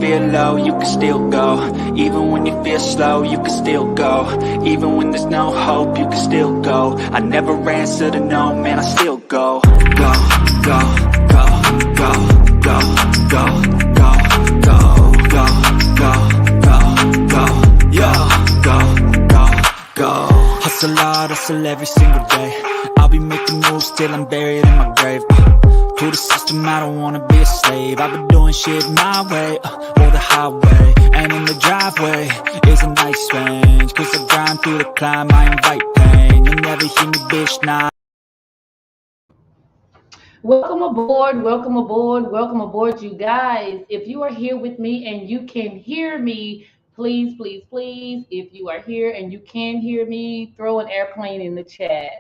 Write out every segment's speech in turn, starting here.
feel low, you can still go. Even when you feel slow, you can still go. Even when there's no hope, you can still go. I never answer to no, man, I still go. Go, go, go, go, go, go, go, go, go, go, go, go, yo, go, go, go. Hustle hard, hustle every single day. I'll be making moves till I'm buried in my grave. To the system, I don't wanna be a slave. I've been doing shit my way, or the highway. And in the driveway is a nice range. Cause I grind through the climb, I invite pain. You'll never hear me, bitch, nah. Welcome aboard, welcome aboard, welcome aboard, you guys. If you are here with me and you can hear me, please, please, please, if you are here and you can hear me, throw an airplane in the chat.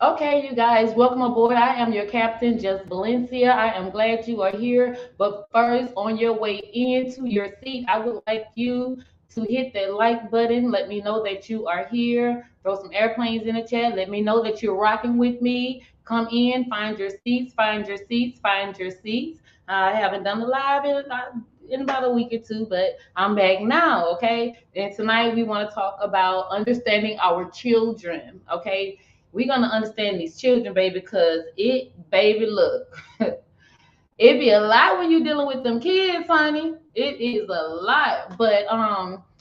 Okay, you guys, welcome aboard. I am your captain, Just Valencia. I am glad you are here. But first, on your way into your seat, I would like you to hit that like button. Let me know that you are here. Throw some airplanes in the chat. Let me know that you're rocking with me. Come in, find your seats, find your seats, find your seats. I haven't done the live in about a week or two, but I'm back now, okay? And tonight we want to talk about understanding our children, okay? We're gonna understand these children, baby, because baby, look, it be a lot when you dealing with them kids, honey. It is a lot, but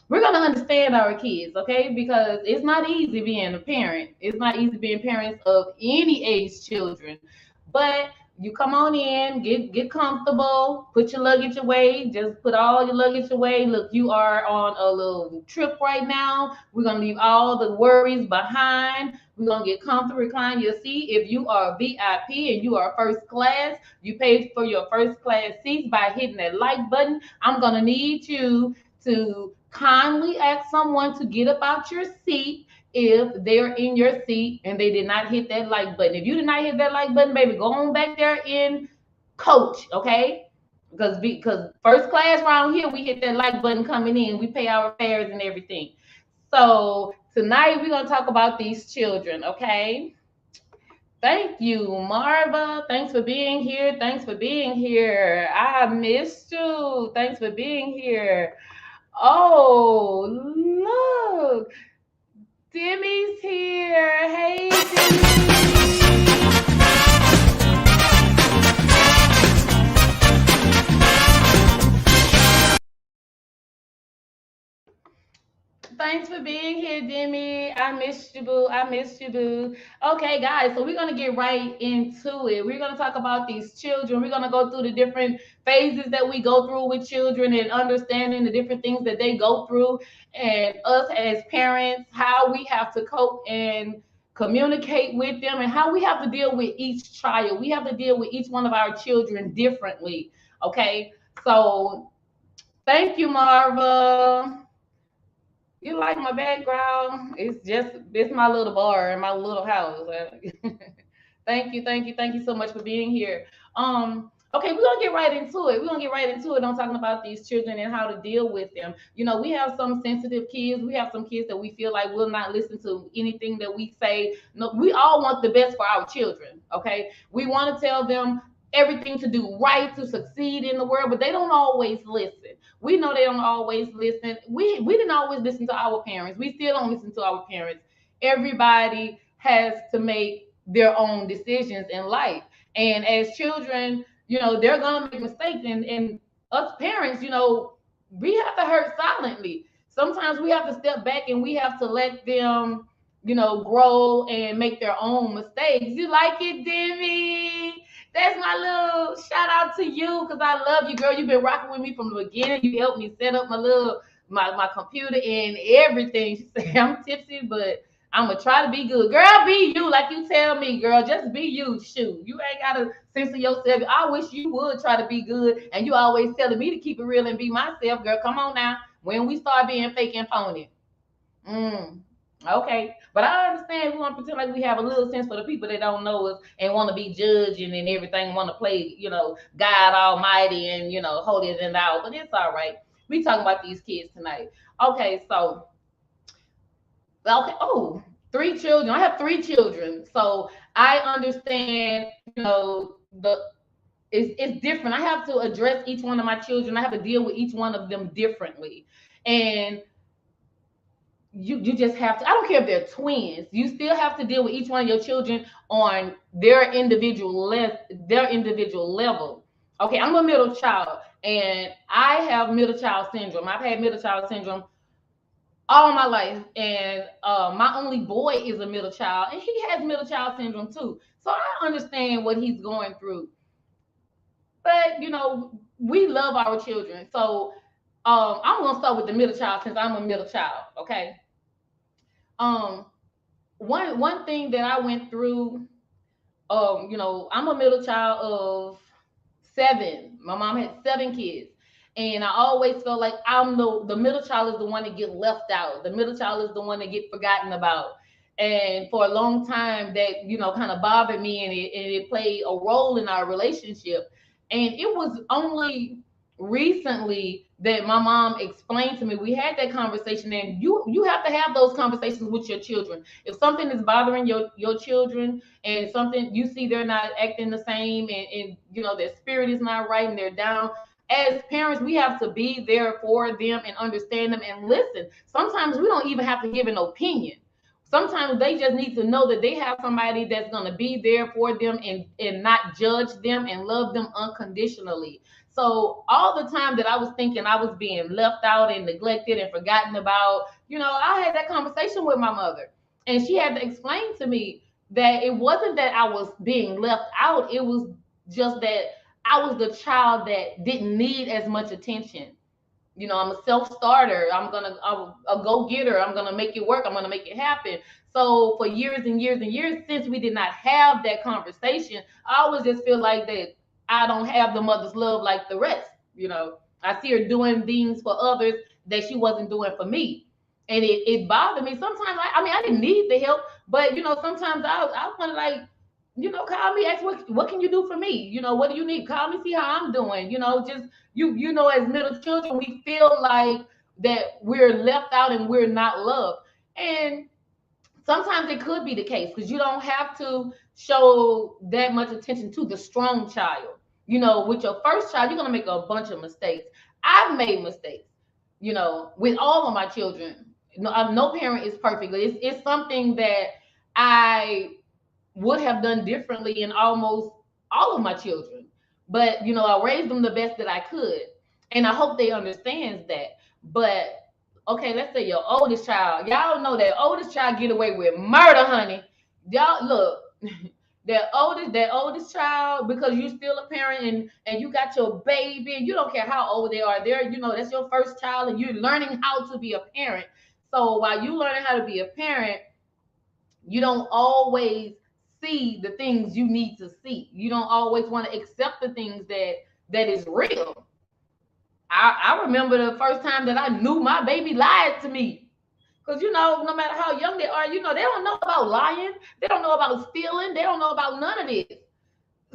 we're gonna understand our kids, okay? Because it's not easy being a parent. It's not easy being parents of any age children, but you come on in, get comfortable, put your luggage away, just put all your luggage away. Look, you are on a little trip right now. We're gonna leave all the worries behind. We're gonna get comfortable, recline your seat. If you are VIP and you are first class, you paid for your first class seats by hitting that like button. I'm gonna need you to kindly ask someone to get up out your seat if they're in your seat and they did not hit that like button. If you did not hit that like button, baby, go on back there in coach, okay? Because first class around here, we hit that like button coming in. We pay our fares and everything. So tonight we're gonna talk about these children, okay? Thank you, Marva. Thanks for being here. Thanks for being here. I missed you. Thanks for being here. Oh, look. Demi's here. Hey, Demi. Thanks for being here, Demi. I missed you, boo. I missed you, boo. Okay, guys, so we're going to get right into it. We're going to talk about these children. We're going to go through the different phases that we go through with children and understanding the different things that they go through, and us as parents, how we have to cope and communicate with them, and how we have to deal with each child. We have to deal with each one of our children differently. Okay, so thank you, Marva. You like my background? It's my little bar in my little house. Thank you so much for being here. Okay, we're gonna get right into it. We're gonna get right into it on talking about these children and how to deal with them. You know, we have some sensitive kids. We have some kids that we feel like will not listen to anything that we say. No, we all want the best for our children. Okay, we want to tell them everything to do right to succeed in the world, but they don't always listen. We know they don't always listen. We didn't always listen to our parents. We still don't listen to our parents. Everybody has to make their own decisions in life. And as children, you know, they're gonna make mistakes. And us parents, you know, we have to hurt silently. Sometimes we have to step back and we have to let them, you know, grow and make their own mistakes. You like it, Demi? That's my little shout out to you because I love you, girl. You've been rocking with me from the beginning. You helped me set up my computer and everything. She said I'm tipsy, but I'm gonna try to be good. Girl, be you like you tell me, girl. Just be you. Shoot. You ain't gotta censor yourself. I wish you would try to be good. And you always telling me to keep it real and be myself, girl. Come on now. When we start being fake and phony. Mm. Okay. But I understand we want to pretend like we have a little sense for the people that don't know us and want to be judging and everything, want to play, God Almighty and holier than thou. But it's all right. We talking about these kids tonight. Okay, so okay. Oh, three children. I have three children, so I understand. The it's different. I have to address each one of my children. I have to deal with each one of them differently, and you just have to. I don't care if they're twins. You still have to deal with each one of your children on their individual level. Okay, I'm a middle child, and I have middle child syndrome. I've had middle child syndrome all my life, and my only boy is a middle child, and he has middle child syndrome too. So I understand what he's going through. But we love our children. So I'm gonna start with the middle child since I'm a middle child. Okay. Um, one thing that I went through, I'm a middle child of seven. My mom had seven kids. And I always felt like I'm the middle child is the one that get left out. The middle child is the one that get forgotten about. And for a long time that, kind of bothered me, and it played a role in our relationship. And it was only recently that my mom explained to me. We had that conversation, and you have to have those conversations with your children. If something is bothering your children, and something you see they're not acting the same, and their spirit is not right and they're down, as parents we have to be there for them and understand them and listen. Sometimes we don't even have to give an opinion. Sometimes they just need to know that they have somebody that's going to be there for them, and not judge them and love them unconditionally. So all the time that I was thinking I was being left out and neglected and forgotten about, I had that conversation with my mother, and she had to explain to me that it wasn't that I was being left out. It was just that I was the child that didn't need as much attention. I'm a self-starter. I'm a go-getter. I'm gonna make it work. I'm gonna make it happen. So for years and years and years, since we did not have that conversation, I always just feel like that I don't have the mother's love like the rest. I see her doing things for others that she wasn't doing for me. And it bothered me. Sometimes I didn't need the help, but sometimes I want to, like, call me, ask what can you do for me? What do you need? Call me, see how I'm doing. Just as middle children, we feel like that we're left out and we're not loved. And sometimes it could be the case, because you don't have to show that much attention to the strong child. With your first child, you're gonna make a bunch of mistakes. I've made mistakes, with all of my children. No parent is perfect. It's something that I would have done differently in almost all of my children. But I raised them the best that I could, and I hope they understands that. But okay, let's say your oldest child. Y'all know that oldest child get away with murder, honey. Y'all look. That oldest child, because you're still a parent, and you got your baby, and you don't care how old they are. That's your first child, and you're learning how to be a parent. So while you learning how to be a parent, you don't always see the things you need to see. You don't always want to accept the things that is real. I remember the first time that I knew my baby lied to me. Because no matter how young they are, they don't know about lying. They don't know about stealing. They don't know about none of this.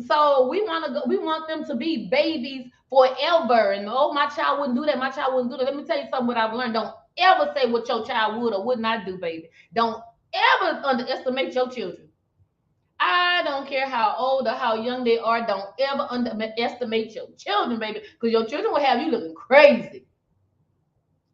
So we want them to be babies forever. And my child wouldn't do that. My child wouldn't do that. Let me tell you something what I've learned. Don't ever say what your child would or would not do, baby. Don't ever underestimate your children. I don't care how old or how young they are. Don't ever underestimate your children, baby, because your children will have you looking crazy.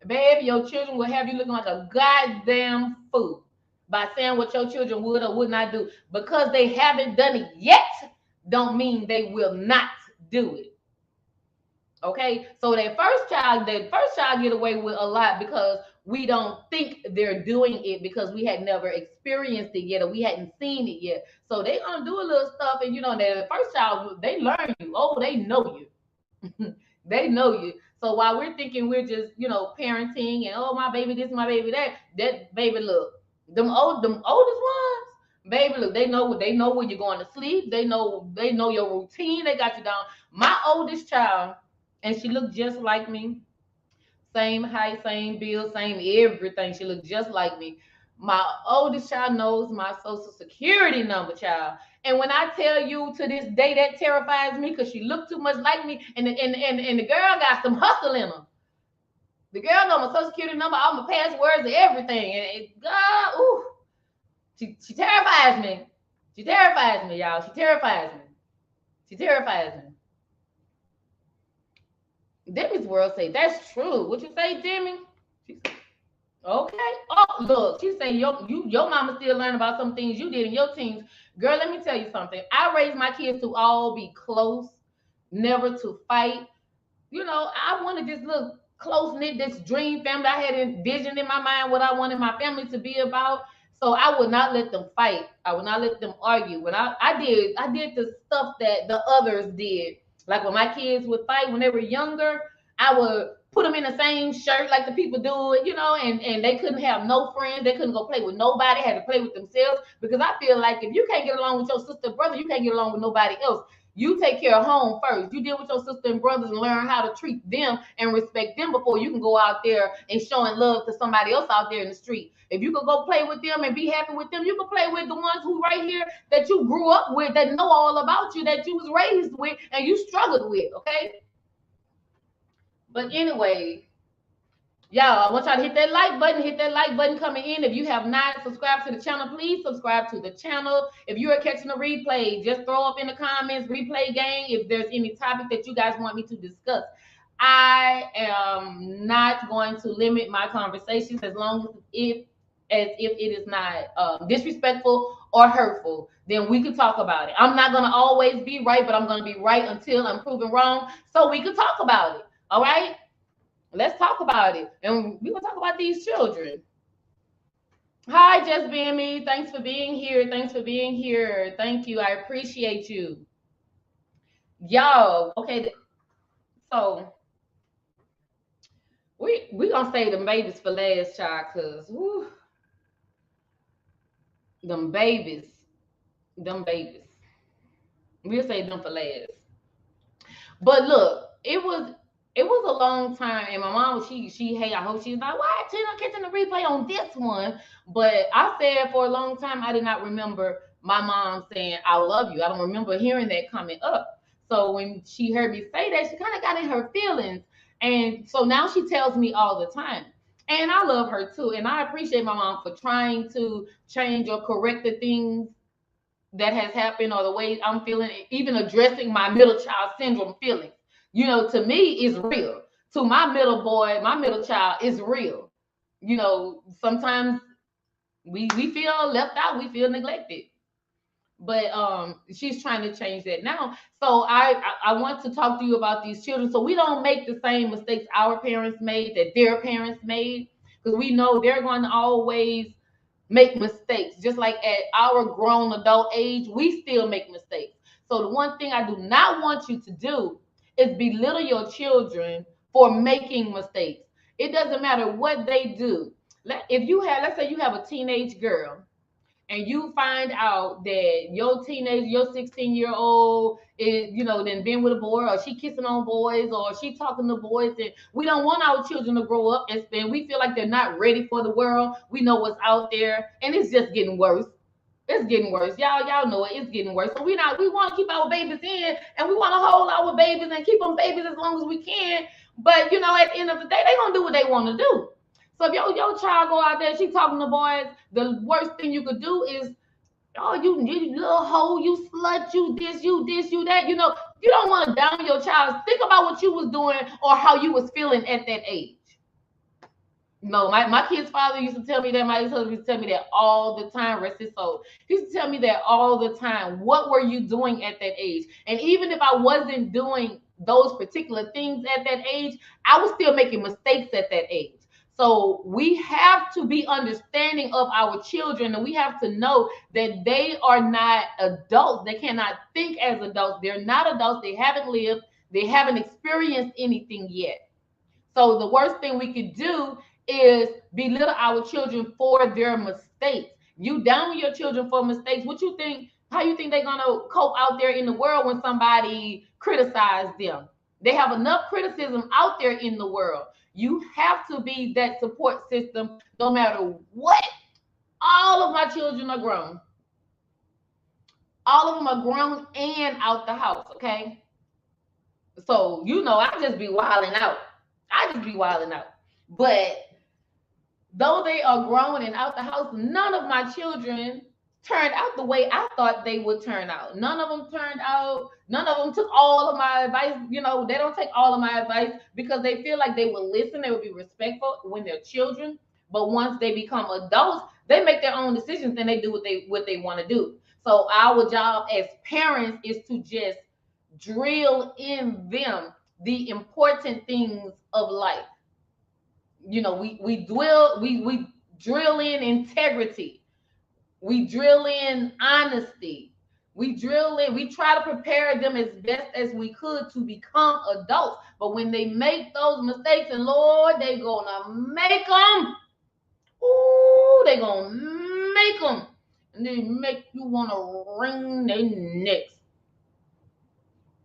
Baby, your children will have you looking like a goddamn fool by saying what your children would or would not do. Because they haven't done it yet, don't mean they will not do it. Okay, so that first child get away with a lot because we don't think they're doing it, because we had never experienced it yet, or we hadn't seen it yet. So they're gonna do a little stuff, and that first child, they learn you. Oh, they know you. They know you. So while we're thinking we're just parenting and, oh, my baby this, my baby that baby, look, Them oldest ones, baby, look, they know when you're going to sleep. They know your routine. They got you down. My oldest child, and she looked just like me. Same height, same build, same everything. She looked just like me. My oldest child knows my social security number, child. And when I tell you to this day that terrifies me because she looked too much like me, and the girl got some hustle in her. The girl know my social security number, all my passwords, and everything. And God, ooh, she terrifies me. She terrifies me, y'all. She terrifies me. She terrifies me. Demi's world say that's true. What you say, Demi? She say, okay. Oh, look, she's saying your mama still learn about some things you did in your teens. Girl, let me tell you something. I raised my kids to all be close, never to fight. I wanted this little close knit, this dream family. I had envisioned in my mind what I wanted my family to be about. So I would not let them fight. I would not let them argue. When I did the stuff that the others did. Like when my kids would fight when they were younger, I would put them in the same shirt like the people do it, and they couldn't have no friends. They couldn't go play with nobody, had to play with themselves. Because I feel like if you can't get along with your sister brother, you can't get along with nobody else. You take care of home first. You deal with your sister and brothers and learn how to treat them and respect them before you can go out there and showing love to somebody else out there in the street. If you could go play with them and be happy with them, you can play with the ones who right here that you grew up with, that know all about you, that you was raised with and you struggled with. Okay. But anyway, y'all, I want y'all to hit that like button. Hit that like button coming in. If you have not subscribed to the channel, please subscribe to the channel. If you are catching the replay, just throw up in the comments replay gang if there's any topic that you guys want me to discuss. I am not going to limit my conversations as long as if it is not disrespectful or hurtful. Then we can talk about it. I'm not going to always be right, but I'm going to be right until I'm proven wrong. So we can talk about it. All right. Let's talk about it. And we're going to talk about these children. Hi, Just Being Me. Thanks for being here. Thanks for being here. Thank you. I appreciate you. Y'all, okay. So we going to save them babies for last, child, because them babies, them babies. We'll save them for last. But look, it was a long time, and my mom she hey, I hope she's like, why she not catching the replay on this one? But I said for a long time I did not remember my mom saying I love you. I don't remember hearing that coming up. So when she heard me say that, she kind of got in her feelings, and so now she tells me all the time. And I love her too, and I appreciate my mom for trying to change or correct the things that has happened or the way I'm feeling, even addressing my middle child syndrome feelings. To me is real. To my middle boy, my middle child is real. Sometimes we feel left out, we feel neglected. But she's trying to change that now. So I want to talk to you about these children so we don't make the same mistakes our parents made, that their parents made, because we know they're going to always make mistakes. Just like at our grown adult age, we still make mistakes. So the one thing I do not want you to do is belittle your children for making mistakes. It doesn't matter what they do. Let's say you have a teenage girl and you find out that your 16-year-old is, then been with a boy, or she kissing on boys, or she talking to boys, and we don't want our children to grow up and we feel like they're not ready for the world. We know what's out there, and it's just getting worse. It's getting worse. Y'all know it. It's getting worse. So we want to keep our babies in, and we want to hold our babies and keep them babies as long as we can. But at the end of the day, they gonna do what they want to do. So if your child go out there, she talking to boys, the worst thing you could do is, oh, you little hoe, you slut, you this, you that. You don't want to down your child. Think about what you was doing or how you was feeling at that age. No, my kid's father used to tell me that. My ex-husband used to tell me that all the time. Rest his soul. He used to tell me that all the time. What were you doing at that age? And even if I wasn't doing those particular things at that age, I was still making mistakes at that age. So we have to be understanding of our children, and we have to know that they are not adults. They cannot think as adults. They're not adults. They haven't lived. They haven't experienced anything yet. So the worst thing we could do is belittle our children for their mistakes. You down your children for mistakes. What you think? How you think they're gonna cope out there in the world when somebody criticizes them? They have enough criticism out there in the world. You have to be that support system no matter what. All of my children are grown. All of them are grown and out the house, okay? So, I just be wilding out. I just be wilding out. But though they are grown and out the house, none of my children turned out the way I thought they would turn out. None of them turned out, none of them took all of my advice. They don't take all of my advice because they feel like they will listen, they will be respectful when they're children. But once they become adults, they make their own decisions and they do what they want to do. So our job as parents is to just drill in them the important things of life. We drill in integrity. We drill in honesty. We try to prepare them as best as we could to become adults. But when they make those mistakes, and Lord, they gonna make them. Ooh, they gonna make them. And they make you wanna wring their necks.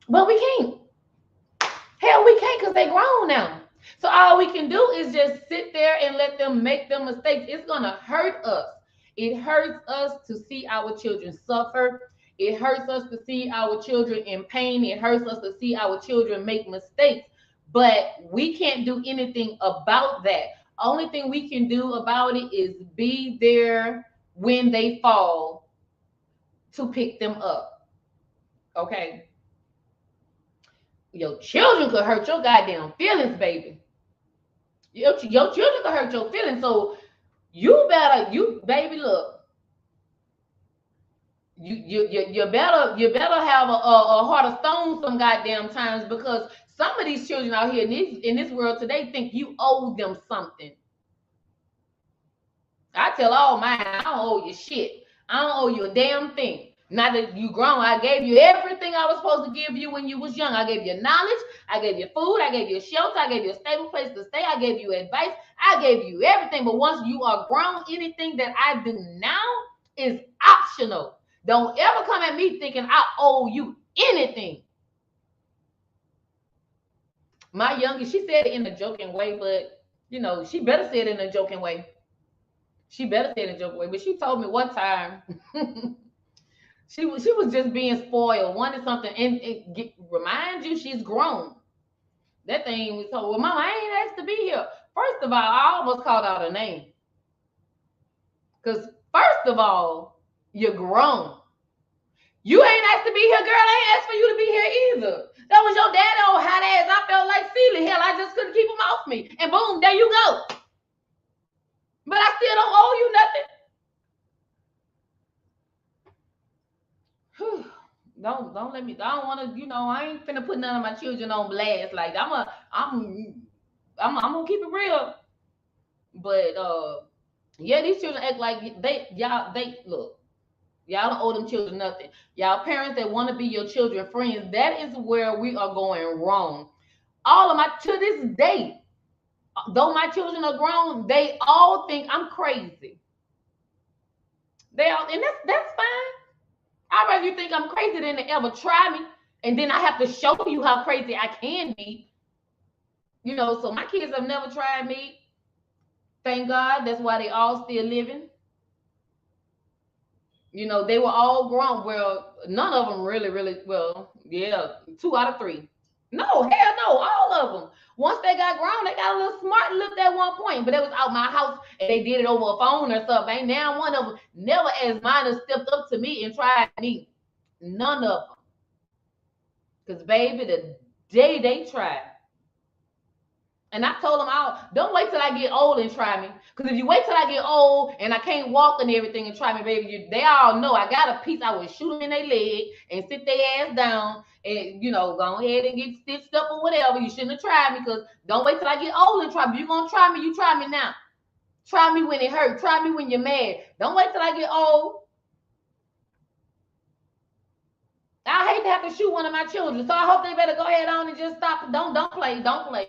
But we can't. Hell, we can't because they grown now. So all we can do is just sit there and let them make them mistakes. It's gonna hurt us. It hurts us to see our children suffer. It hurts us to see our children in pain. It hurts us to see our children make mistakes. But we can't do anything about that. Only thing we can do about it is be there when they fall to pick them up. Okay? Your children could hurt your goddamn feelings, baby. Your children could hurt your feelings. So baby, look, you better have a heart of stone some goddamn times, because some of these children out here in this world today think you owe them something. I tell all mine, I don't owe you shit. I don't owe you a damn thing. Now that you grown, I gave you everything I was supposed to give you when you was young. I gave you knowledge, I gave you food, I gave you shelter, I gave you a stable place to stay, I gave you advice, I gave you everything. But once you are grown, anything that I do now is optional. Don't ever come at me thinking I owe you anything. My youngest, she said it in a joking way, but she better say it in a joking way. She better say it in a joking way. But she told me one time. She was just being spoiled, wanted something, and remind you she's grown. That thing was told, well, Mama, I ain't asked to be here. First of all, I almost called out her name. Because first of all, you're grown. You ain't asked to be here, girl. I ain't asked for you to be here either. That was your daddy old hot ass. I felt like Celie. Hell, I just couldn't keep him off me. And boom, there you go. But I still don't owe you nothing. Don't let me. I don't want to. I ain't finna put none of my children on blast. Like I'm gonna keep it real. But yeah, these children act like they look. Y'all don't owe them children nothing. Y'all parents that want to be your children friends, that is where we are going wrong. All of to this day, though my children are grown, they all think I'm crazy. And that's fine. I'd rather you think I'm crazy than to ever try me, and then I have to show you how crazy I can be. So my kids have never tried me. Thank God. That's why they all still living. They were all grown. Well, none of them really, well, yeah, 2 out of 3. No, hell no, all of them. Once they got grown, they got a little smart looked at one point, but it was out my house and they did it over a phone or something. Ain't now one of them never as mine has stepped up to me and tried me. None of them. Because, baby, the day they tried. And I told them, don't wait till I get old and try me. Because if you wait till I get old and I can't walk and everything and try me, baby, they all know I got a piece. I would shoot them in their leg and sit their ass down and, go ahead and get stitched up or whatever. You shouldn't have tried me, because don't wait till I get old and try me. You're going to try me, you try me now. Try me when it hurts. Try me when you're mad. Don't wait till I get old. I hate to have to shoot one of my children, so I hope they better go ahead on and just stop. Don't play. Don't play.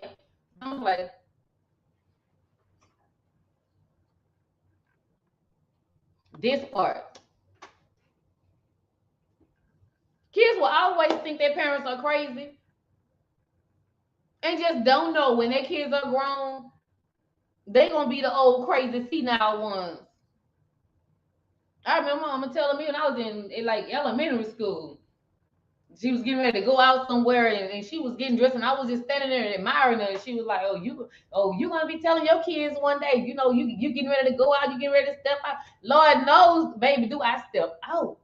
This part. Kids will always think their parents are crazy and just don't know when their kids are grown, they gonna be the old crazy senile ones. I remember my mama telling me when I was in like elementary school, she was getting ready to go out somewhere and she was getting dressed and I was just standing there and admiring her. And she was like, you gonna be telling your kids one day, you getting ready to go out, you getting ready to step out. Lord knows, baby, do I step out.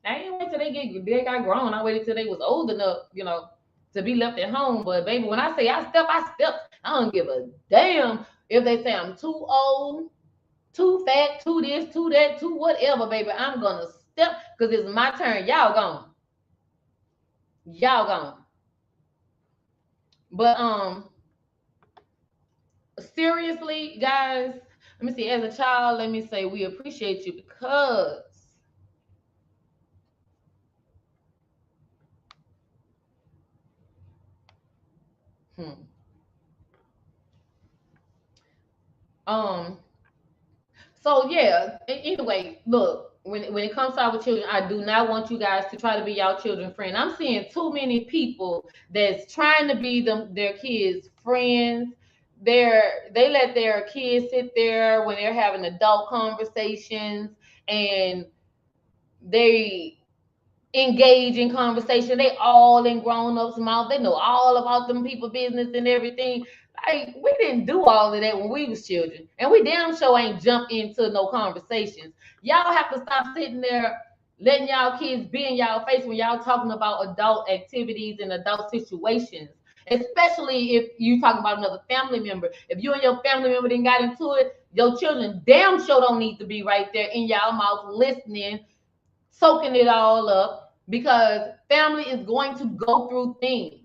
I ain't wait till they got grown. I waited till they was old enough, to be left at home. But baby, when I say I step, I step. I don't give a damn if they say I'm too old, too fat, too this, too that, too whatever, baby. I'm gonna step because it's my turn. Y'all gone. Y'all gone. But seriously, guys, let me see. As a child, let me say we appreciate you because so yeah, anyway, look, when it comes to our children, I do not want you guys to try to be y'all children friend. I'm seeing too many people that's trying to be their kids friends. They let their kids sit there when they're having adult conversations and they engage in conversation. They all in grown-ups' mouth. They know all about them people business and everything. Like, we didn't do all of that when we was children. And we damn sure ain't jump into no conversations. Y'all have to stop sitting there letting y'all kids be in y'all face when y'all talking about adult activities and adult situations. Especially if you talking about another family member. If you and your family member didn't got into it, your children damn sure don't need to be right there in y'all mouth listening, soaking it all up, because family is going to go through things.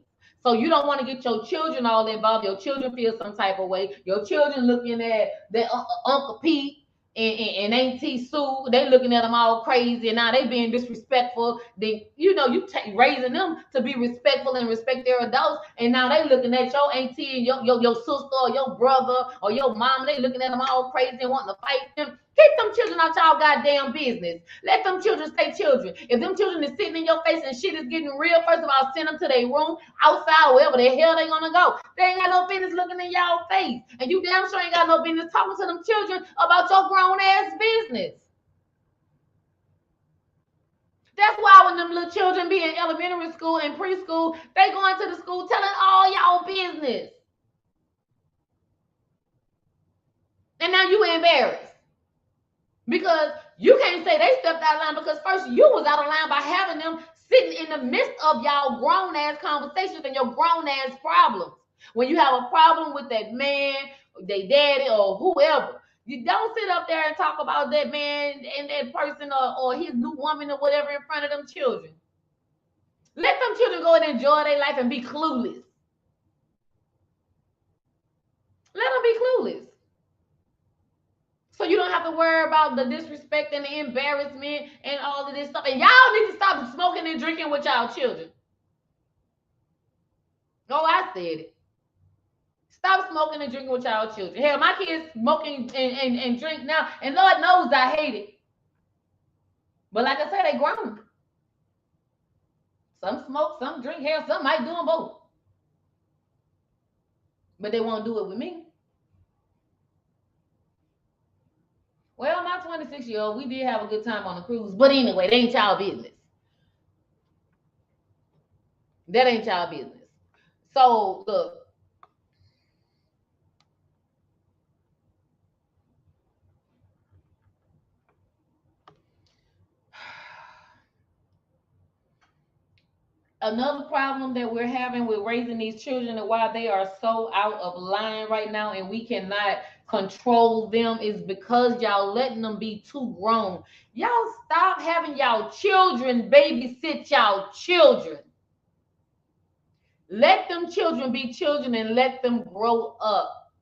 So you don't want to get your children all involved. Your children feel some type of way. Your children looking at their Uncle Pete and Auntie Sue. They looking at them all crazy, and now they being disrespectful. You raising them to be respectful and respect their adults, and now they looking at your auntie and your sister or your brother or your mom. They looking at them all crazy and wanting to fight them. Keep them children out y'all goddamn business. Let them children stay children. If them children is sitting in your face and shit is getting real, first of all, send them to their room, outside, wherever the hell they gonna go. They ain't got no business looking in y'all face. And you damn sure ain't got no business talking to them children about your grown ass business. That's why when them little children be in elementary school and preschool, they going to the school telling all y'all business. And now you embarrassed. Because you can't say they stepped out of line, because first you was out of line by having them sitting in the midst of y'all grown ass conversations and your grown ass problems. When you have a problem with that man, their daddy, or whoever, you don't sit up there and talk about that man and that person or his new woman or whatever in front of them children. Let them children go and enjoy their life and be clueless. Let them be clueless. So you don't have to worry about the disrespect and the embarrassment and all of this stuff. And y'all need to stop smoking and drinking with y'all children. Oh, I said it. Stop smoking and drinking with y'all children. Hell, my kids smoking and drink now. And Lord knows I hate it. But like I said, they grown. Some smoke, some drink. Hell, some might do them both. But they won't do it with me. Well, my 26-year-old, we did have a good time on the cruise. But anyway, that ain't y'all business. That ain't y'all business. So, look. Another problem that we're having with raising these children and why they are so out of line right now and we cannot control them is because y'all letting them be too grown. Y'all stop having y'all children babysit y'all children. Let them children be children and let them grow up.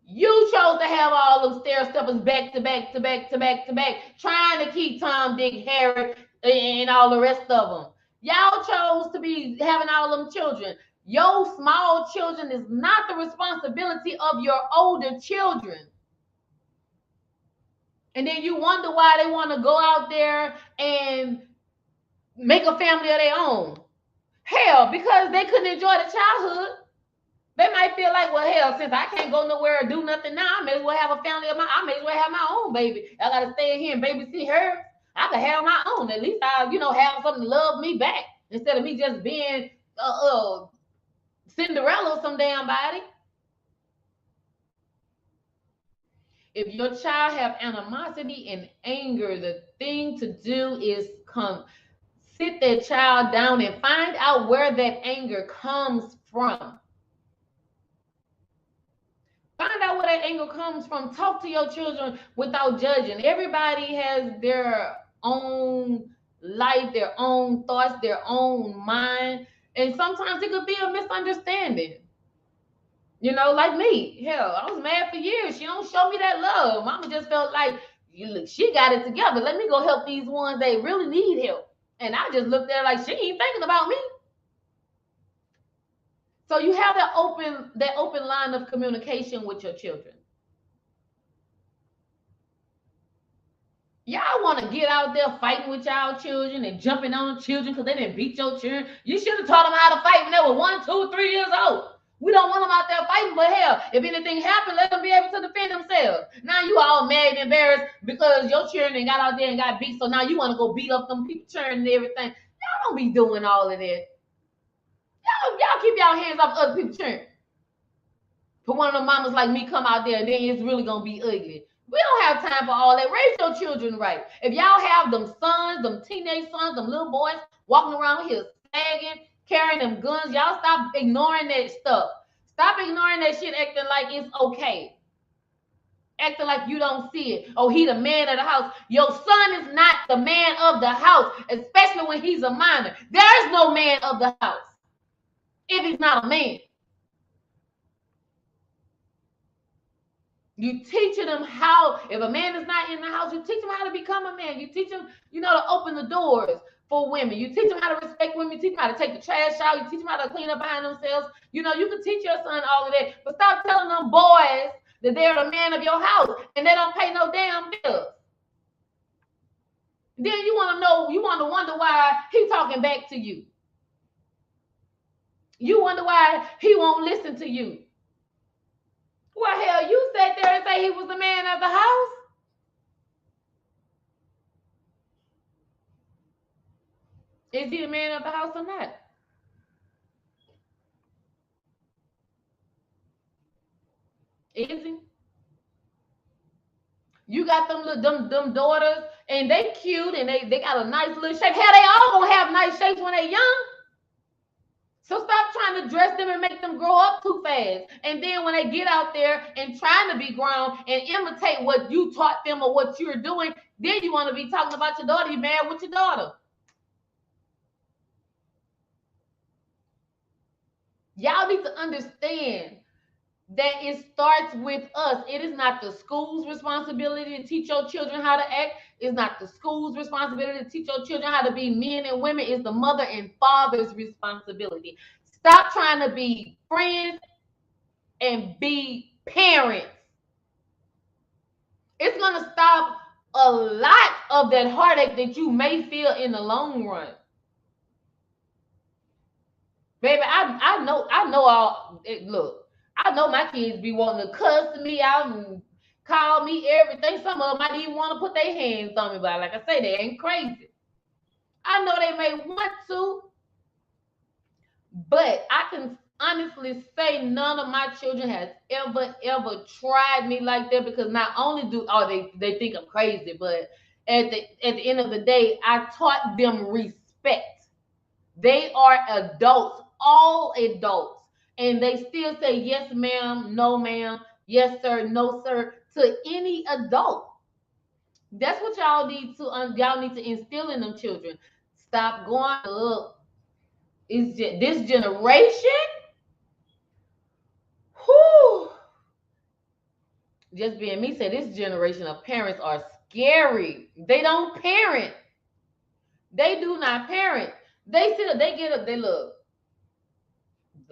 You chose to have all them stair steppers back to back to back to back to back, trying to keep Tom, Dick, Harry, and all the rest of them. Y'all chose to be having all them children. Your small children is not the responsibility of your older children. And then you wonder why they want to go out there and make a family of their own. Hell, because they couldn't enjoy the childhood. They might feel like, well, hell, since I can't go nowhere or do nothing now, I may as well have a family of my. I may as well have my own baby. I gotta stay in here and babysit her. I could have my own. At least I, have something to love me back instead of me just being Cinderella or some damn body. If your child have animosity and anger, the thing to do is come sit that child down and find out where that anger comes from. Find out where that anger comes from. Talk to your children without judging. Everybody has their own life, their own thoughts, their own mind. And sometimes it could be a misunderstanding. Like me. Hell, I was mad for years. She don't show me that love. Mama just felt like, look, she got it together. Let me go help these ones that really need help. And I just looked at her like she ain't thinking about me. So you have that open line of communication with your children. Y'all want to get out there fighting with y'all children and jumping on children because they didn't beat your children. You should have taught them how to fight when they were 1, 2, 3 years old. We don't want them out there fighting, but hell, if anything happened, let them be able to defend themselves. Now you all mad and embarrassed because your children got out there and got beat, so now you want to go beat up them people, children and everything. Y'all don't be doing all of that. Y'all keep y'all hands off other people's children. For one of them mamas like me come out there and then it's really gonna be ugly. We don't have time for all that. Raise your children right. If y'all have them sons, them teenage sons, them little boys walking around here sagging, carrying them guns, y'all stop ignoring that stuff. Stop ignoring that shit, acting like it's okay. Acting like you don't see it. Oh, he the man of the house. Your son is not the man of the house, especially when he's a minor. There is no man of the house if he's not a man. You teaching them how, if a man is not in the house, you teach them how to become a man. You teach them, to open the doors for women. You teach them how to respect women. You teach them how to take the trash out. You teach them how to clean up behind themselves. You can teach your son all of that. But stop telling them boys that they're the man of your house and they don't pay no damn bills. Then you want to wonder why he talking back to you. You wonder why he won't listen to you. Well, hell, you sat there and say he was the man of the house. Is he the man of the house or not? Is he? You got them daughters and they cute and they got a nice little shape. Hell, they all gonna have nice shapes when they young. So stop trying to dress them and make them grow up too fast. And then when they get out there and trying to be grown and imitate what you taught them or what you're doing, then you want to be talking about your daughter. You mad with your daughter. Y'all need to understand that it starts with us. It is not the school's responsibility to teach your children how to act. It's not the school's responsibility to teach your children how to be men and women. It's the mother and father's responsibility. Stop trying to be friends and be parents. It's going to stop a lot of that heartache that you may feel in the long run. Baby, I know all. Look, I know my kids be wanting to cuss me out and call me everything. Some of them might even want to put their hands on me, but like I say, they ain't crazy. I know they may want to, but I can honestly say none of my children has ever tried me like that, because not only they think I'm crazy, but at the end of the day, I taught them respect. They are adults, all adults, and they still say yes ma'am, no ma'am, yes sir, no sir to any adult. That's what y'all need to instill in them children. Stop going up. Is this generation? Whew. Just being me said, this generation of parents are scary. They don't parent. They do not parent. They sit up, they get up, they look.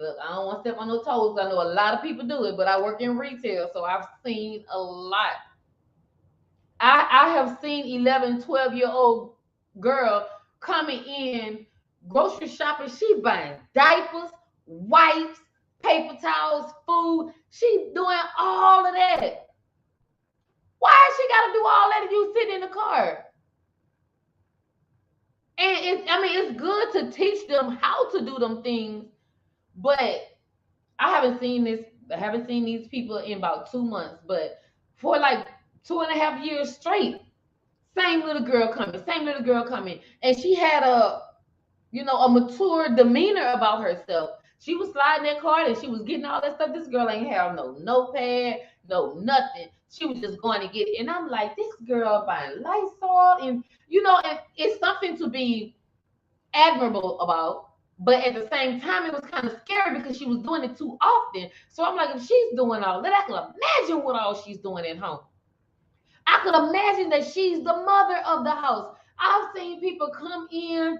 Look, I don't want to step on no toes. I know a lot of people do it, but I work in retail, so I've seen a lot. I have seen 11, 12-year-old girl coming in grocery shopping. She buying diapers, wipes, paper towels, food. She doing all of that. Why she got to do all that if you sit in the car? And it's good to teach them how to do them things, but I haven't seen this. I haven't seen these people in about 2 months, but for like 2.5 years straight, same little girl coming, and she had a mature demeanor about herself. She was sliding that card and she was getting all that stuff. This girl ain't have no notepad, no nothing. She was just going to get it. And I'm like, this girl buying Lysol, and it's something to be admirable about. But at the same time, it was kind of scary because she was doing it too often. So I'm like, if she's doing all that, I can imagine what all she's doing at home. I could imagine that she's the mother of the house. I've seen people come in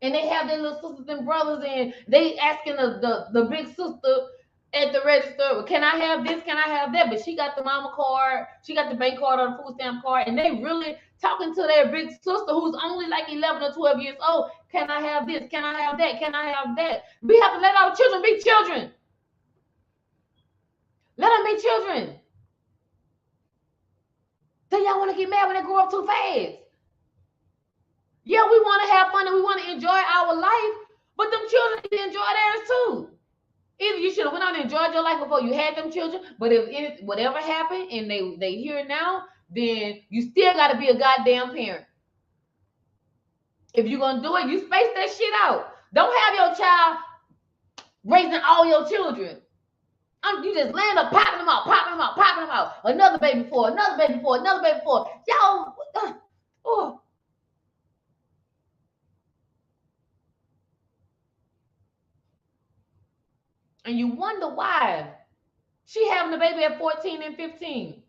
and they have their little sisters and brothers, and they asking the big sister at the register, can I have this? Can I have that? But she got the mama card, she got the bank card or the food stamp card, and they really talking to their big sister who's only like 11 or 12 years old. Can I have this? Can I have that? Can I have that? We have to let our children be children. Let them be children. Then y'all want to get mad when they grow up too fast. Yeah, we want to have fun and we want to enjoy our life, but them children need to enjoy theirs too. Either you should have went out and enjoyed your life before you had them children, but if whatever happened and they here now, then you still got to be a goddamn parent. If you're going to do it, you space that shit out. Don't have your child raising all your children. You just land up popping them out. Another baby for, another baby for, another baby for. Y'all, oh. And you wonder why she having a baby at 14 and 15.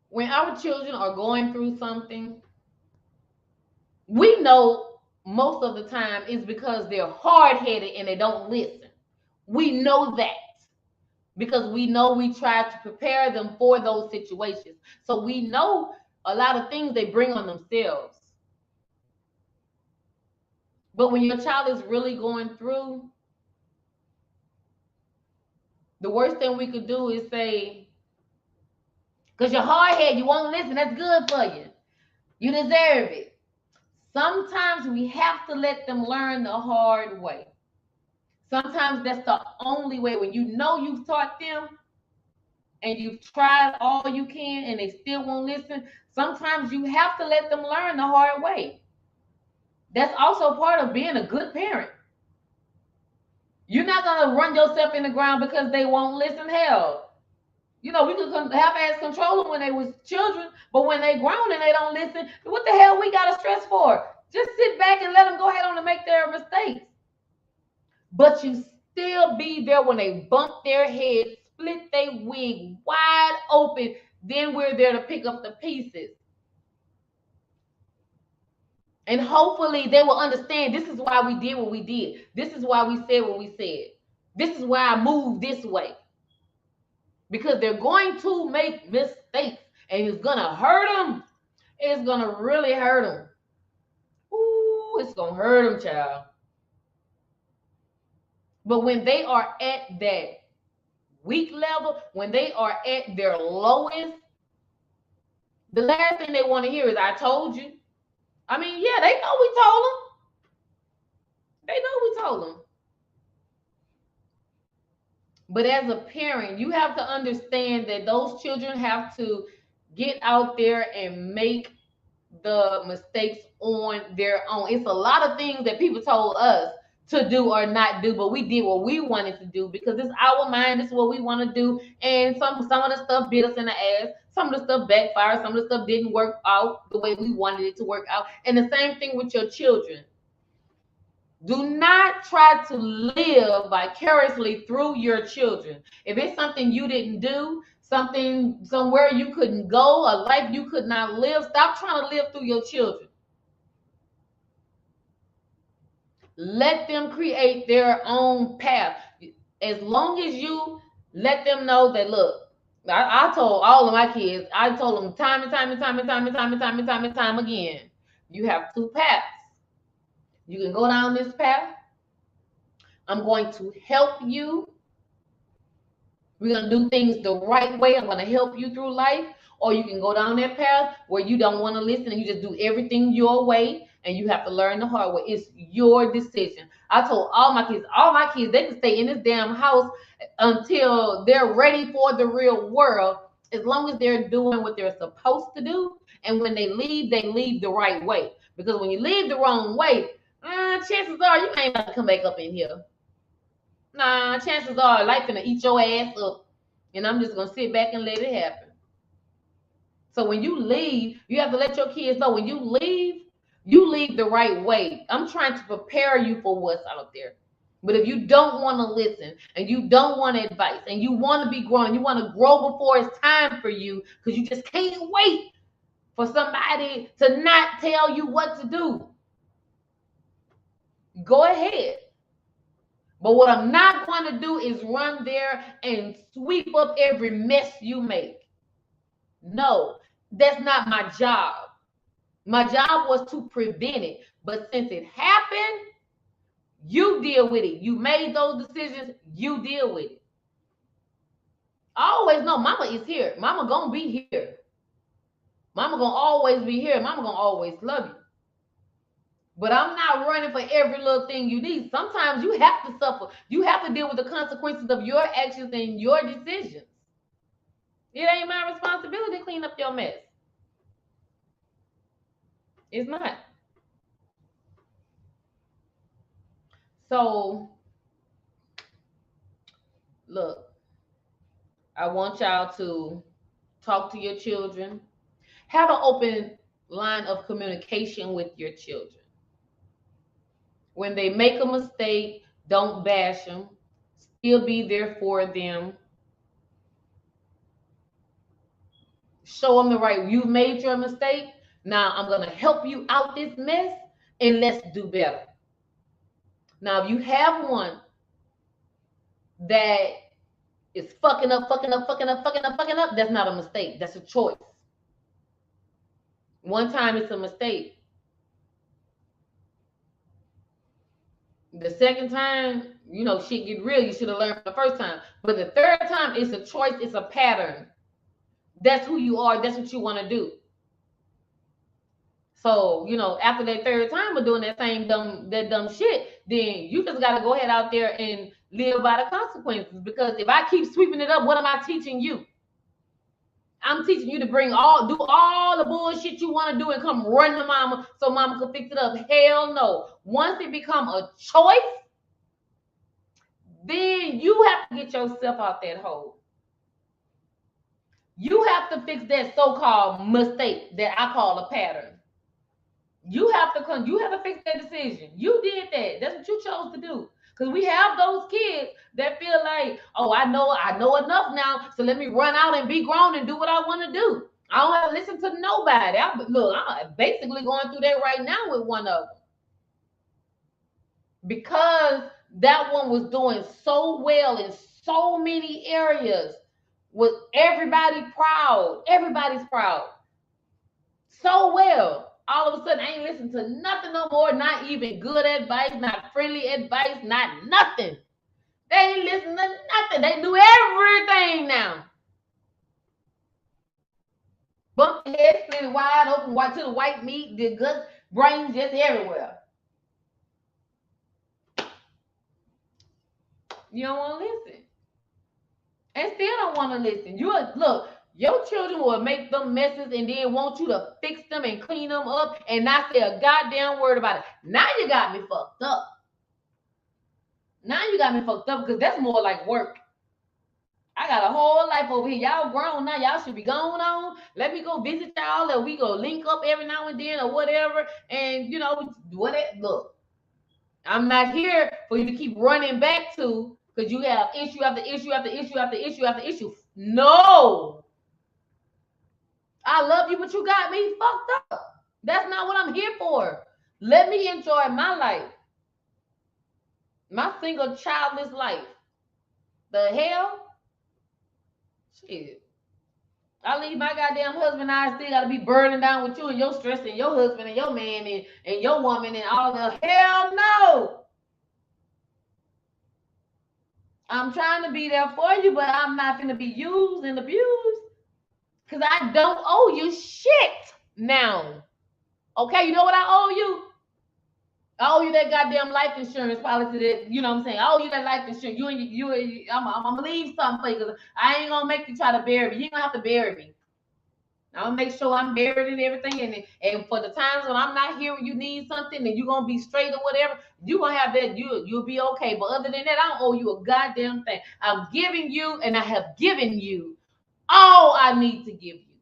When our children are going through something, we know most of the time it's because they're hard-headed and they don't listen. We know that because we know we try to prepare them for those situations. So we know a lot of things they bring on themselves. But when your child is really going through, the worst thing we could do is say, because you're hard-headed, you won't listen, that's good for you. You deserve it. Sometimes we have to let them learn the hard way. Sometimes that's the only way. When you know you've taught them and you've tried all you can and they still won't listen, sometimes you have to let them learn the hard way. That's also part of being a good parent. You're not going to run yourself in the ground because they won't listen. Hell, we could half-ass control them when they was children, but when they grown and they don't listen, what the hell we got to stress for? Just sit back and let them go ahead on and make their mistakes. But you still be there when they bump their head, split their wig wide open. Then we're there to pick up the pieces. And hopefully they will understand this is why we did what we did. This is why we said what we said. This is why I moved this way. Because they're going to make mistakes and it's going to hurt them. It's going to really hurt them. Ooh, it's going to hurt them, child. But when they are at that weak level, when they are at their lowest, the last thing they want to hear is, I told you. I mean, yeah, they know we told them. They know we told them. But as a parent, you have to understand that those children have to get out there and make the mistakes on their own. It's a lot of things that people told us to do or not do, but we did what we wanted to do because it's our mind. It's what we want to do. And some of the stuff bit us in the ass. Some of the stuff backfired. Some of the stuff didn't work out the way we wanted it to work out. And the same thing with your children. Do not try to live vicariously through your children. If it's something you didn't do, somewhere you couldn't go, a life you could not live, stop trying to live through your children. Let them create their own path. As long as you let them know that, look, I told all of my kids, I told them time and time and time and time and time and time and time and time again, you have two paths. You can go down this path. I'm going to help you. We're going to do things the right way. I'm going to help you through life. Or you can go down that path where you don't want to listen and you just do everything your way and you have to learn the hard way. It's your decision. I told all my kids, they can stay in this damn house until they're ready for the real world, as long as they're doing what they're supposed to do. And when they leave the right way. Because when you leave the wrong way, chances are you ain't about to come back up in here. Nah, chances are life gonna eat your ass up, and I'm just gonna sit back and let it happen. So when you leave, you have to let your kids know when you leave the right way. I'm trying to prepare you for what's out there. But if you don't want to listen and you don't want advice and you want to be grown, you want to grow before it's time for you because you just can't wait for somebody to not tell you what to do, go ahead. But what I'm not going to do is run there and sweep up every mess you make. No, that's not my job. My job was to prevent it. But since it happened, you deal with it. You made those decisions, you deal with it. I always know mama is here. Mama gonna be here. Mama gonna always be here. Mama gonna always love you. But I'm not running for every little thing you need. Sometimes you have to suffer. You have to deal with the consequences of your actions and your decisions. It ain't my responsibility to clean up your mess. It's not. So, look, I want y'all to talk to your children. Have an open line of communication with your children. When they make a mistake, don't bash them. Still be there for them. Show them the right. You made your mistake. Now I'm going to help you out this mess and let's do better. Now, if you have one that is fucking up, that's not a mistake. That's a choice. One time it's a mistake. The second time, shit get real. You should have learned the first time. But the third time, it's a choice. It's a pattern. That's who you are. That's what you want to do. So, after that third time of doing that same dumb shit, then you just got to go ahead out there and live by the consequences. Because if I keep sweeping it up, what am I teaching you? I'm teaching you to do all the bullshit you want to do and come run to mama so mama can fix it up. Hell no. Once it become a choice, then you have to get yourself out that hole. You have to fix that so-called mistake that I call a pattern. You have to fix that decision. You did that. That's what you chose to do. Because we have those kids that feel like, oh, I know enough now, so let me run out and be grown and do what I want to do. I don't have to listen to nobody. I'm basically going through that right now with one of them. Because that one was doing so well in so many areas, with everybody proud. Everybody's proud. So well. All of a sudden, I ain't listening to nothing no more, not even good advice, not friendly advice, not nothing. They ain't listening to nothing. They do everything now. Bump head, split wide open, white to the white meat, the guts, brains just everywhere. You don't want to listen. And still don't want to listen. Look, your children will make them messes and then want you to fix them and clean them up and not say a goddamn word about it. Now you got me fucked up. Because that's more like work. I got a whole life over here. Y'all grown now. Y'all should be going on. Let me go visit y'all and we go link up every now and then or whatever. And, look, I'm not here for you to keep running back to because you have issue after issue after issue after issue after issue. No. I love you, but you got me fucked up. That's not what I'm here for. Let me enjoy my life. My single childless life. The hell? Shit. I leave my goddamn husband, I still gotta be burdened down with you and your stress and your husband and your man and your woman and all the hell no. I'm trying to be there for you, but I'm not gonna be used and abused. Cause I don't owe you shit now. Okay, you know what I owe you? I owe you that goddamn life insurance policy that, you know what I'm saying? I owe you that life insurance. I'm gonna leave something for you because I ain't gonna make you try to bury me. You ain't gonna have to bury me. I'm gonna make sure I'm buried and everything. And for the times when I'm not here, when you need something and you're gonna be straight or whatever, you're gonna have that, you'll be okay. But other than that, I don't owe you a goddamn thing. I'm giving you and I have given you all I need to give you.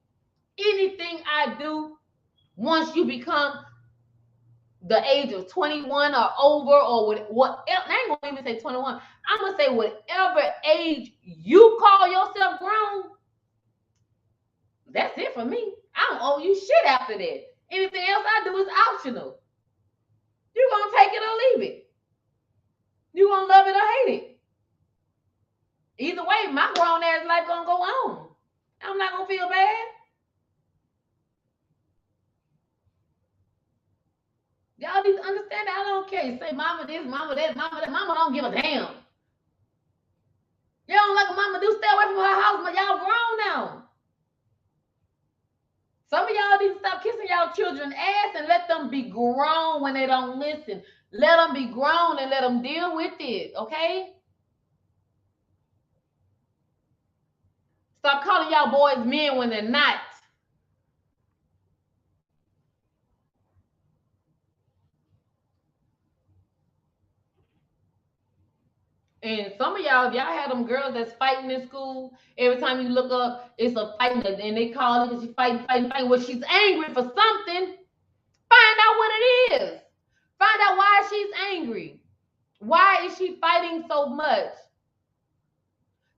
Anything I do, once you become the age of 21 or over, or whatever, I ain't gonna even say 21. I'm gonna say whatever age you call yourself grown, that's it for me. I don't owe you shit after that. Anything else I do is optional. You're gonna take it or leave it. You're gonna love it or hate it. Either way, my grown ass life gonna go on. I'm not gonna feel bad. Y'all need to understand that I don't care. Say mama this, mama that, mama that. Mama don't give a damn. You don't like a mama do, stay away from her house, but y'all grown now. Some of y'all need to stop kissing y'all children's ass and let them be grown when they don't listen. Let them be grown and let them deal with it, okay? Stop calling y'all boys men when they're not. And some of y'all, if y'all had them girls that's fighting in school, every time you look up, it's a fighting, and they call it because she's fighting. Well, she's angry for something. Find out what it is. Find out why she's angry. Why is she fighting so much?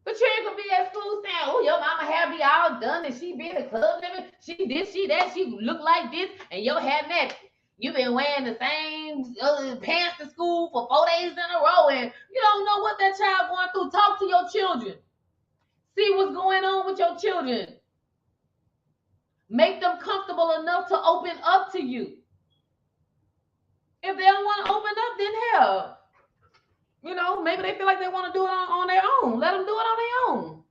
But you ain't gonna be at school saying, "Oh, your mama hair be all done, and she be in the club, she this, she that, she look like this, and your hair that." You've been wearing the same pants to school for 4 days in a row, and you don't know what that child going through. Talk to your children. See what's going on with your children. Make them comfortable enough to open up to you. If they don't want to open up, then hell, maybe they feel like they want to do it on their own. Let them do it on their own.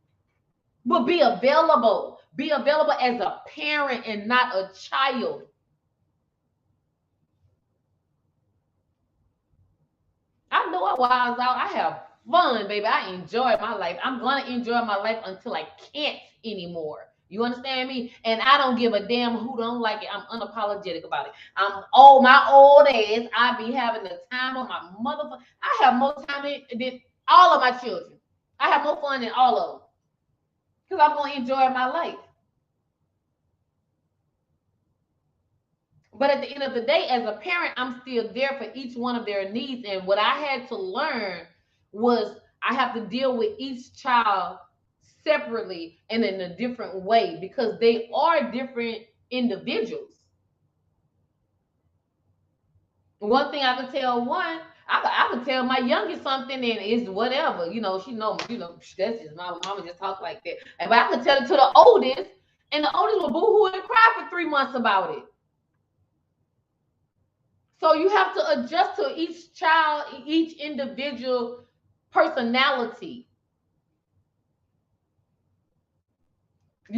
But be available. Be available as a parent and not a child. I know it while out. I have fun, baby. I enjoy my life. I'm gonna enjoy my life until I can't anymore. You understand me? And I don't give a damn who don't like it. I'm unapologetic about it. My old ass. I be having the time of my motherfucker. I have more time than all of my children. I have more fun than all of them because I'm gonna enjoy my life. But at the end of the day, as a parent, I'm still there for each one of their needs. And what I had to learn was I have to deal with each child separately and in a different way because they are different individuals. One thing I can tell I can tell my youngest something and it's whatever. She know, that's just my mama just talk like that. But I can tell it to the oldest, and the oldest will boo-hoo and cry for 3 months about it. So you have to adjust to each child, each individual personality. I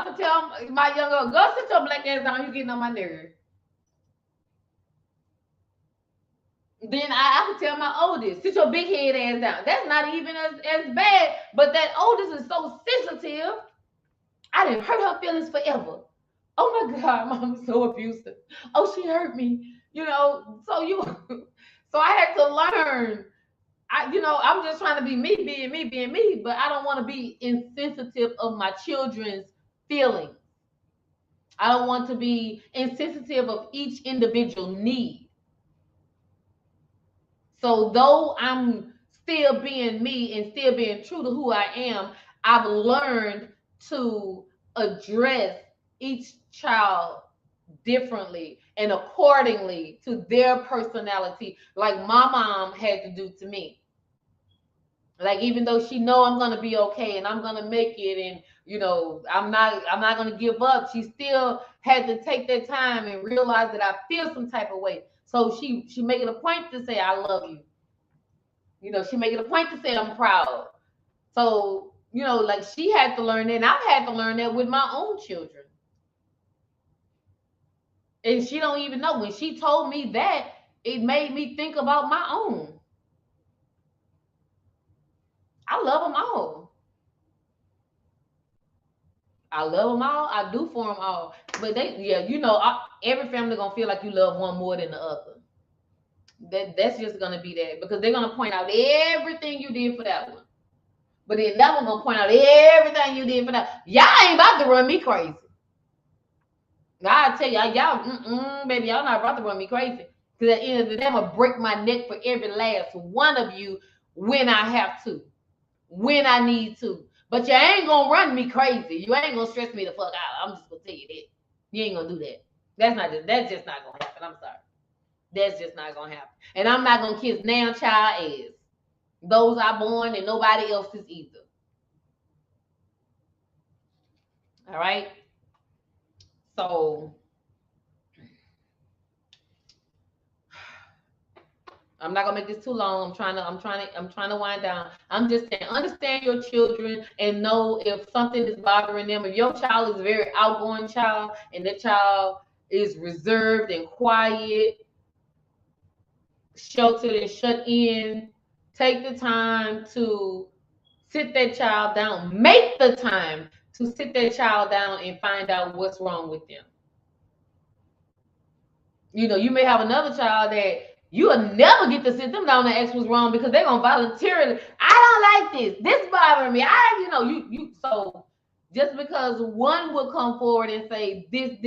can tell my younger girl, sit your black ass down, you getting on my nerves. Then I can tell my oldest, sit your big head ass down. That's not even as bad, but that oldest is so sensitive. I didn't hurt her feelings forever. Oh my God, mom's so abusive. Oh, she hurt me. So I had to learn. I'm just trying to be me, being me, but I don't want to be insensitive of my children's feelings. I don't want to be insensitive of each individual need. So though I'm still being me and still being true to who I am, I've learned to address each child differently and accordingly to their personality, like my mom had to do to me. Like, even though she know I'm gonna be okay and I'm gonna make it, and I'm not gonna give up, she still had to take that time and realize that I feel some type of way. So she make it a point to say I love you. She make it a point to say I'm proud. So, like, she had to learn that, and I've had to learn that with my own children. And she don't even know. When she told me that, it made me think about my own. I love them all. I love them all. I do for them all. But yeah, every family gonna feel like you love one more than the other. That's just gonna be that, because they're gonna point out everything you did for that one. But then that one gonna point out everything you did for that. Y'all ain't about to run me crazy. I tell y'all, baby, y'all not about to run me crazy. Because at the end of the day, I'm gonna break my neck for every last one of you when I have to, when I need to. But you ain't gonna run me crazy. You ain't gonna stress me the fuck out. I'm just gonna tell you that. You ain't gonna do that. That's just not gonna happen. I'm sorry. That's just not gonna happen. And I'm not gonna kiss now child ass. Those I born and nobody else's either. All right. So I'm not gonna make this too long. I'm trying to wind down. I'm just saying, understand your children and know if something is bothering them. If your child is a very outgoing child and the child is reserved and quiet, sheltered and shut in, take the time to sit that child down. Make the time to sit that child down and find out what's wrong with them. You may have another child that you will never get to sit them down and ask what's wrong, because they're gonna voluntarily. I don't like this. This bothering me. So just because one will come forward and say this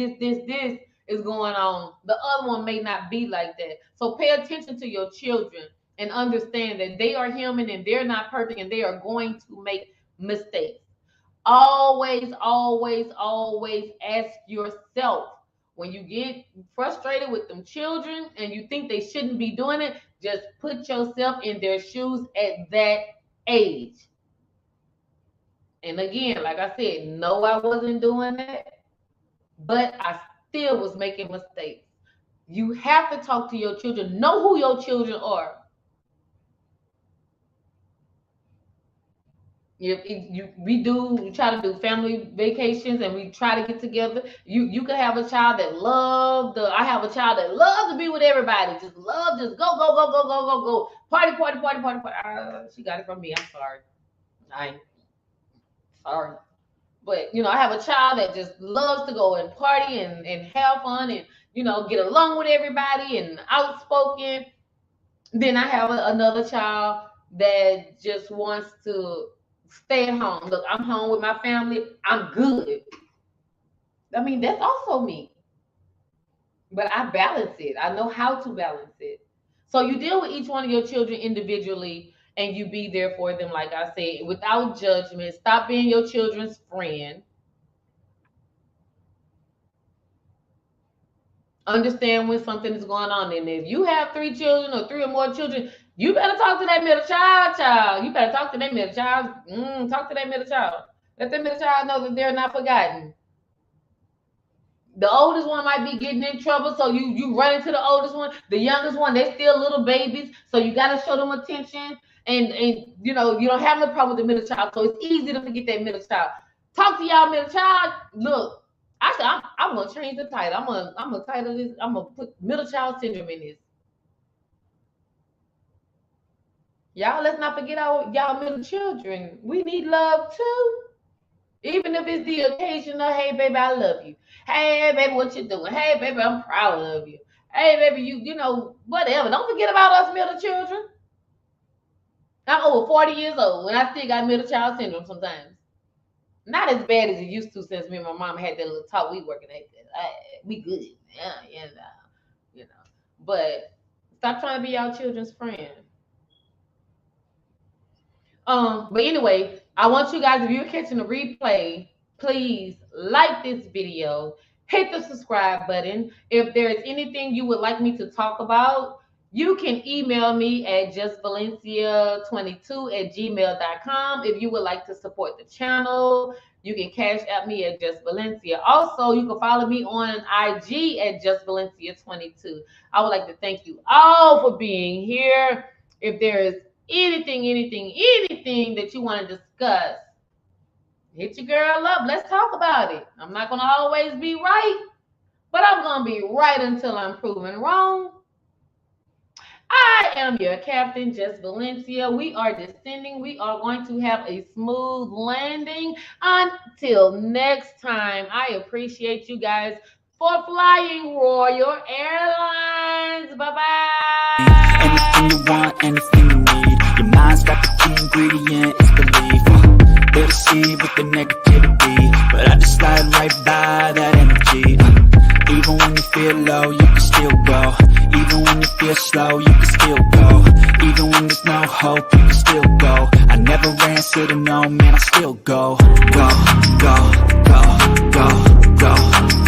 is going on, the other one may not be like that. So pay attention to your children and understand that they are human and they're not perfect and they are going to make mistakes. Always, always, always ask yourself, when you get frustrated with them children and you think they shouldn't be doing it, just put yourself in their shoes at that age. And again, like I said, no, I wasn't doing that, but I still was making mistakes. You have to talk to your children, know who your children are. We try to do family vacations and we try to get together. You could have a child that I have a child that loves to be with everybody. Just go, party, party, party, party, party. She got it from me. I'm sorry. I'm sorry. But I have a child that just loves to go and party and have fun and get along with everybody and outspoken. Then I have another child that just wants to stay at home. Look, I'm home with my family. I'm good. I mean, that's also me. But I balance it. I know how to balance it. So you deal with each one of your children individually and you be there for them, like I said, without judgment. Stop being your children's friend. Understand when something is going on. And if you have 3 children or 3 or more children, you better talk to that middle child. You better talk to that middle child. Talk to that middle child. Let that middle child know that they're not forgotten. The oldest one might be getting in trouble, so you run into the oldest one. The youngest one, they're still little babies, so you got to show them attention. And you don't have no problem with the middle child, so it's easy to forget that middle child. Talk to y'all middle child. Look, I'm gonna change the title. I'm gonna title this. I'm gonna put middle child syndrome in this. Y'all, let's not forget y'all middle children. We need love too. Even if it's the occasional, hey baby, I love you. Hey baby, what you doing? Hey baby, I'm proud of you. Hey baby, whatever. Don't forget about us middle children. I'm over 40 years old and I still got middle child syndrome sometimes. Not as bad as it used to since me and my mom had that little talk. We working at that. We good. Yeah. But stop trying to be y'all children's friend. But anyway, I want you guys, if you're catching the replay, please like this video, hit the subscribe button. If there's anything you would like me to talk about, You can email me at justvalencia22@gmail.com if you would like to support the channel. You can cash at me at Just Valencia. Also, you can follow me on IG at Just Valencia22. I would like to thank you all for being here. If there is anything that you want to discuss, hit your girl up. Let's talk about it. I'm not going to always be right, but I'm going to be right until I'm proven wrong. I am your captain, Just Valencia. We are descending. We are going to have a smooth landing. Until next time, I appreciate you guys for flying Royal Airlines. Bye bye. Anything you want, anything you need, your mind's got the key ingredient, it's belief. They deceive with the negativity, but I just slide right by that energy. Even when you feel low, you can still go. Even when you feel slow, you can still go. Even when there's no hope, you can still go. I never answer to no, man, I still go. Go, go, go, go.